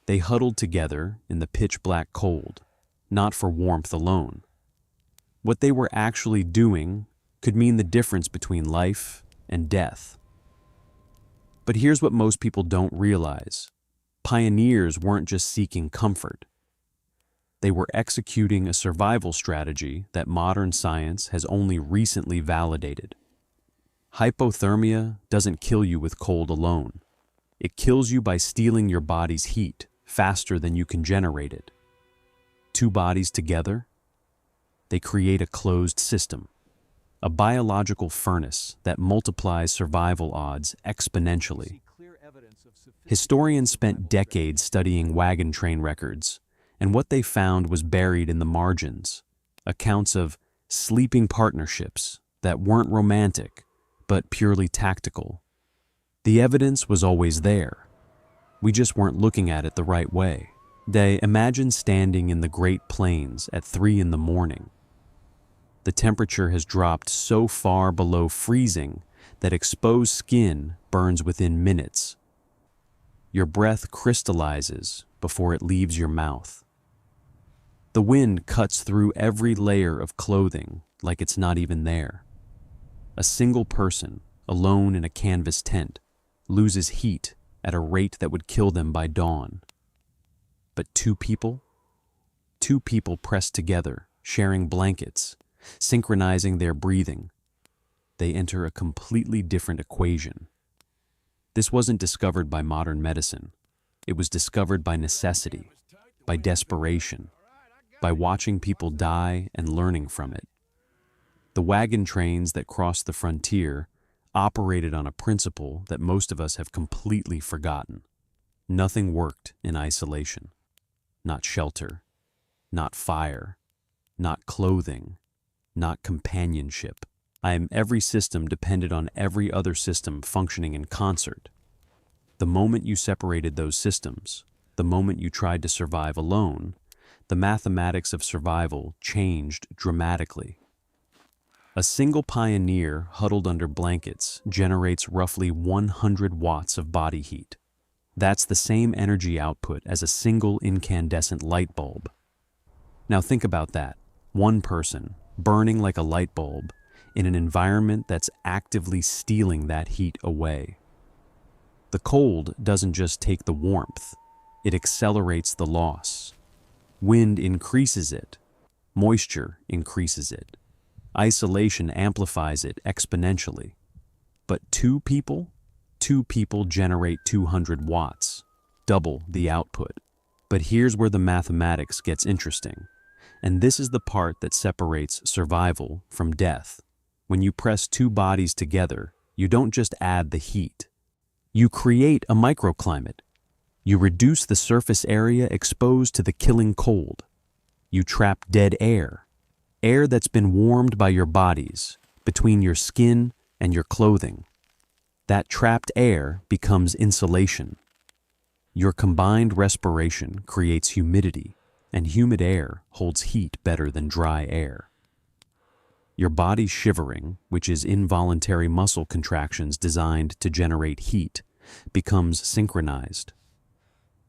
They huddled together in the pitch-black cold, not for warmth alone. What they were actually doing could mean the difference between life and death. But here's what most people don't realize. Pioneers weren't just seeking comfort. They were executing a survival strategy that modern science has only recently validated. Hypothermia doesn't kill you with cold alone. It kills you by stealing your body's heat faster than you can generate it. Two bodies together, they create a closed system, a biological furnace that multiplies survival odds exponentially. Historians spent decades studying wagon train records, and what they found was buried in the margins, accounts of sleeping partnerships that weren't romantic, but purely tactical. The evidence was always there. We just weren't looking at it the right way. They imagine standing in the Great Plains at 3 in the morning. The temperature has dropped so far below freezing that exposed skin burns within minutes. Your breath crystallizes before it leaves your mouth. The wind cuts through every layer of clothing like it's not even there. A single person, alone in a canvas tent, loses heat at a rate that would kill them by dawn. But two people pressed together, sharing blankets, synchronizing their breathing, they enter a completely different equation. This wasn't discovered by modern medicine. It was discovered by necessity, by desperation, by watching people die and learning from it. The wagon trains that crossed the frontier operated on a principle that most of us have completely forgotten. Nothing worked in isolation. Not shelter, not fire, not clothing, not companionship. Every system depended on every other system functioning in concert. The moment you separated those systems, the moment you tried to survive alone, the mathematics of survival changed dramatically. A single pioneer huddled under blankets generates roughly 100 watts of body heat. That's the same energy output as a single incandescent light bulb. Now think about that. One person, burning like a light bulb, in an environment that's actively stealing that heat away. The cold doesn't just take the warmth, it accelerates the loss. Wind increases it, moisture increases it, isolation amplifies it exponentially. But two people generate 200 watts, double the output. But here's where the mathematics gets interesting. And this is the part that separates survival from death. When you press two bodies together, you don't just add the heat. You create a microclimate. You reduce the surface area exposed to the killing cold. You trap dead air, air that's been warmed by your bodies, between your skin and your clothing. That trapped air becomes insulation. Your combined respiration creates humidity, and humid air holds heat better than dry air. Your body's shivering, which is involuntary muscle contractions designed to generate heat, becomes synchronized.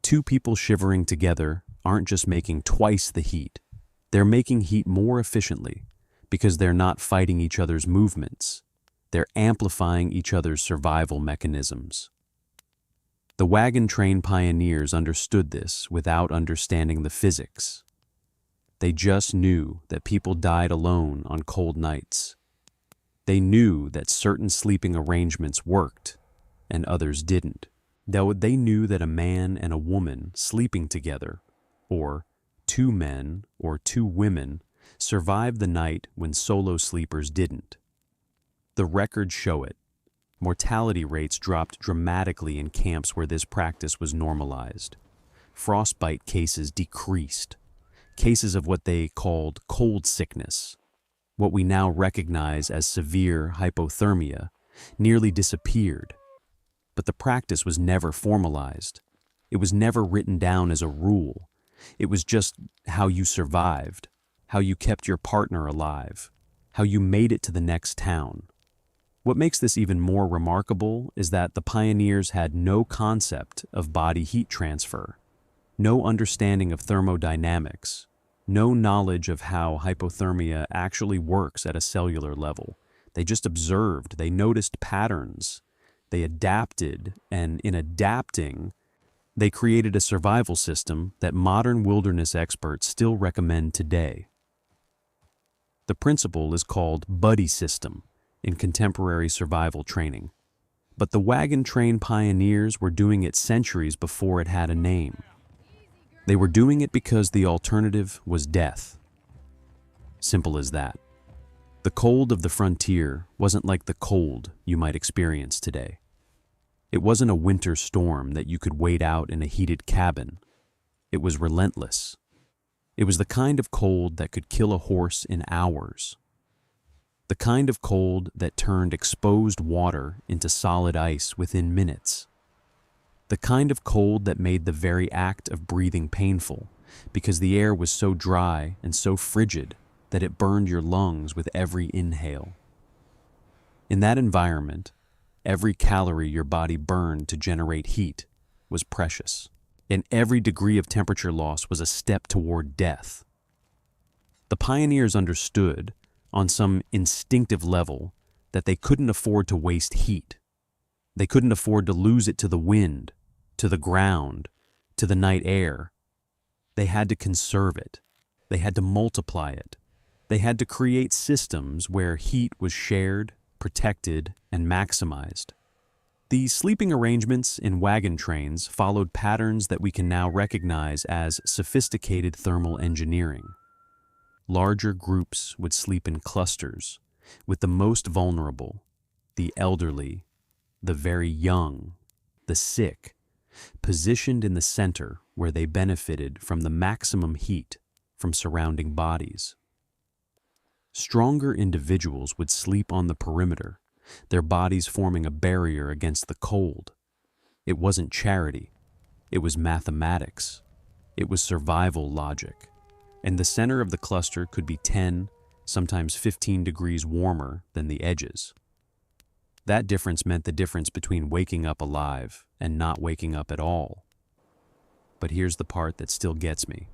Two people shivering together aren't just making twice the heat, they're making heat more efficiently because they're not fighting each other's movements. They're amplifying each other's survival mechanisms. The wagon train pioneers understood this without understanding the physics. They just knew that people died alone on cold nights. They knew that certain sleeping arrangements worked and others didn't. They knew that a man and a woman sleeping together, or two men or two women, survived the night when solo sleepers didn't. The records show it. Mortality rates dropped dramatically in camps where this practice was normalized. Frostbite cases decreased. Cases of what they called cold sickness, what we now recognize as severe hypothermia, nearly disappeared. But the practice was never formalized. It was never written down as a rule. It was just how you survived, how you kept your partner alive, how you made it to the next town. What makes this even more remarkable is that the pioneers had no concept of body heat transfer. no understanding of thermodynamics, no knowledge of how hypothermia actually works at a cellular level. They just observed, they noticed patterns, they adapted, and in adapting, they created a survival system that modern wilderness experts still recommend today. The principle is called buddy system in contemporary survival training. But the wagon train pioneers were doing it centuries before it had a name. They were doing it because the alternative was death. Simple as that. The cold of the frontier wasn't like the cold you might experience today. It wasn't a winter storm that you could wait out in a heated cabin. It was relentless. It was the kind of cold that could kill a horse in hours. The kind of cold that turned exposed water into solid ice within minutes. The kind of cold that made the very act of breathing painful because the air was so dry and so frigid that it burned your lungs with every inhale. In that environment, every calorie your body burned to generate heat was precious, and every degree of temperature loss was a step toward death. The pioneers understood, on some instinctive level, that they couldn't afford to waste heat. They couldn't afford to lose it to the wind, to the ground, to the night air. They had to conserve it. They had to multiply it. They had to create systems where heat was shared, protected, and maximized. These sleeping arrangements in wagon trains followed patterns that we can now recognize as sophisticated thermal engineering. Larger groups would sleep in clusters, with the most vulnerable, the elderly, the very young, the sick, positioned in the center where they benefited from the maximum heat from surrounding bodies. Stronger individuals would sleep on the perimeter, their bodies forming a barrier against the cold. It wasn't charity. It was mathematics. It was survival logic. And the center of the cluster could be 10, sometimes 15 degrees warmer than the edges. That difference meant the difference between waking up alive and not waking up at all. But here's the part that still gets me.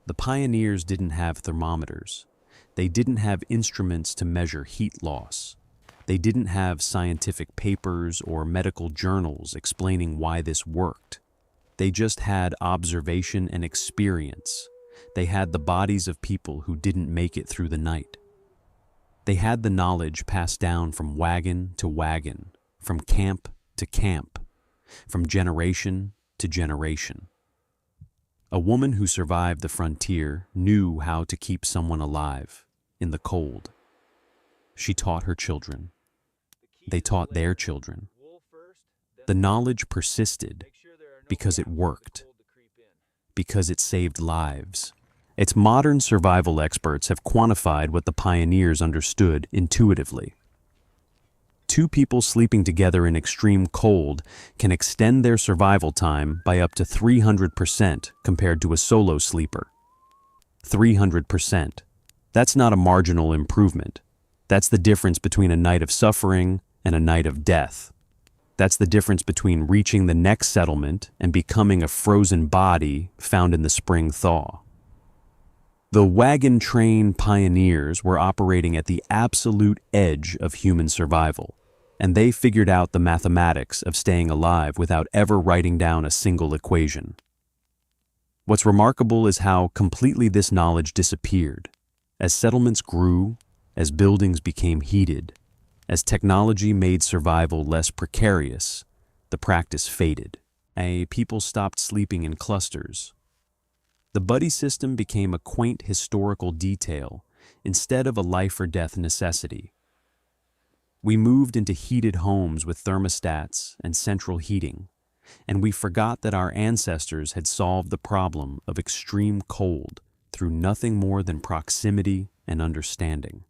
The pioneers didn't have thermometers. They didn't have instruments to measure heat loss. They didn't have scientific papers or medical journals explaining why this worked. They just had observation and experience. They had the bodies of people who didn't make it through the night. They had the knowledge passed down from wagon to wagon, from camp to camp, from generation to generation. A woman who survived the frontier knew how to keep someone alive in the cold. She taught her children. They taught their children. The knowledge persisted because it worked, because it saved lives. Its modern survival experts have quantified what the pioneers understood intuitively. Two people sleeping together in extreme cold can extend their survival time by up to 300% compared to a solo sleeper. 300%. That's not a marginal improvement. That's the difference between a night of suffering and a night of death. That's the difference between reaching the next settlement and becoming a frozen body found in the spring thaw. The wagon train pioneers were operating at the absolute edge of human survival, and they figured out the mathematics of staying alive without ever writing down a single equation. What's remarkable is how completely this knowledge disappeared. As settlements grew, as buildings became heated, as technology made survival less precarious, the practice faded. People stopped sleeping in clusters. The buddy system became a quaint historical detail instead of a life-or-death necessity. We moved into heated homes with thermostats and central heating, and we forgot that our ancestors had solved the problem of extreme cold through nothing more than proximity and understanding.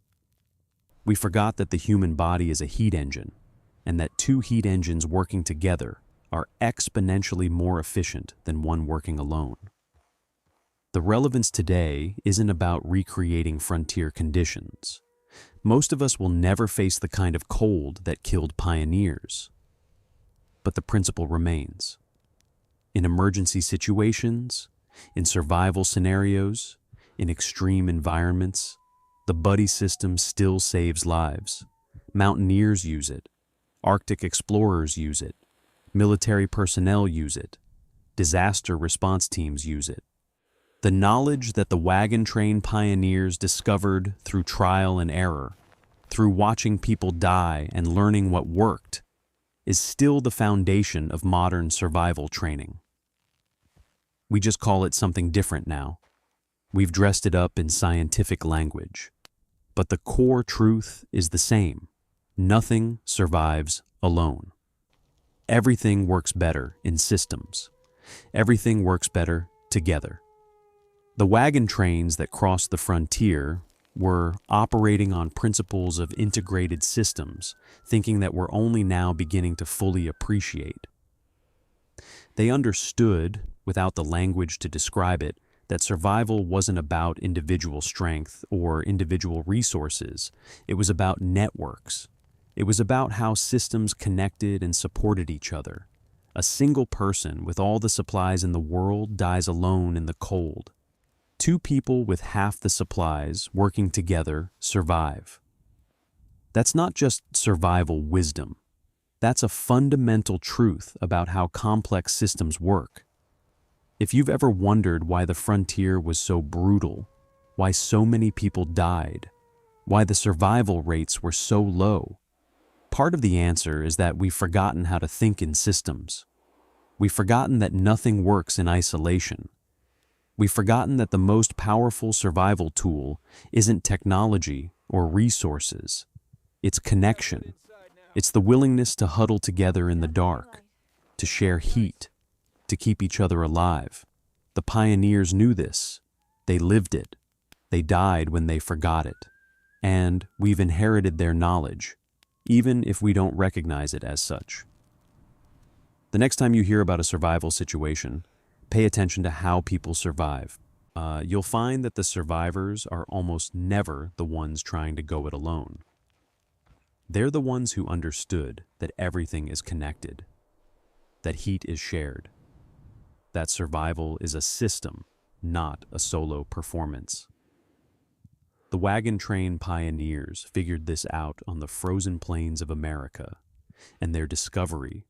We forgot that the human body is a heat engine, and that two heat engines working together are exponentially more efficient than one working alone. The relevance today isn't about recreating frontier conditions. Most of us will never face the kind of cold that killed pioneers. But the principle remains. in emergency situations, in survival scenarios, in extreme environments, the buddy system still saves lives. Mountaineers use it. Arctic explorers use it. Military personnel use it. Disaster response teams use it. The knowledge that the wagon train pioneers discovered through trial and error, through watching people die and learning what worked, is still the foundation of modern survival training. We just call it something different now. We've dressed it up in scientific language. But the core truth is the same. Nothing survives alone. Everything works better in systems. Everything works better together. The wagon trains that crossed the frontier were operating on principles of integrated systems, thinking that we're only now beginning to fully appreciate. They understood, without the language to describe it, that survival wasn't about individual strength or individual resources. It was about networks. It was about how systems connected and supported each other. A single person with all the supplies in the world dies alone in the cold. Two people with half the supplies working together survive. That's not just survival wisdom. That's a fundamental truth about how complex systems work. If you've ever wondered why the frontier was so brutal, why so many people died, why the survival rates were so low, part of the answer is that we've forgotten how to think in systems. We've forgotten that nothing works in isolation. We've forgotten that the most powerful survival tool isn't technology or resources. It's connection. It's the willingness to huddle together in the dark, to share heat, to keep each other alive. The pioneers knew this. They lived it. They died when they forgot it. And we've inherited their knowledge, even if we don't recognize it as such. The next time you hear about a survival situation, pay attention to how people survive. You'll find that the survivors are almost never the ones trying to go it alone. They're the ones who understood that everything is connected, that heat is shared, that survival is a system, not a solo performance. The wagon train pioneers figured this out on the frozen plains of America, and their discovery,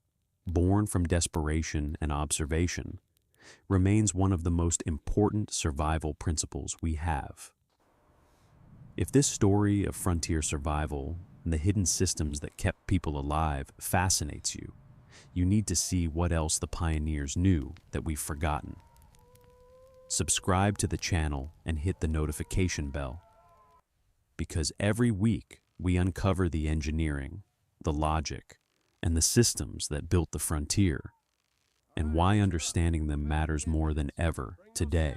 born from desperation and observation, remains one of the most important survival principles we have. If this story of frontier survival and the hidden systems that kept people alive fascinates you, you need to see what else the pioneers knew that we've forgotten. Subscribe to the channel and hit the notification bell, because every week we uncover the engineering, the logic, and the systems that built the frontier, and why understanding them matters more than ever today.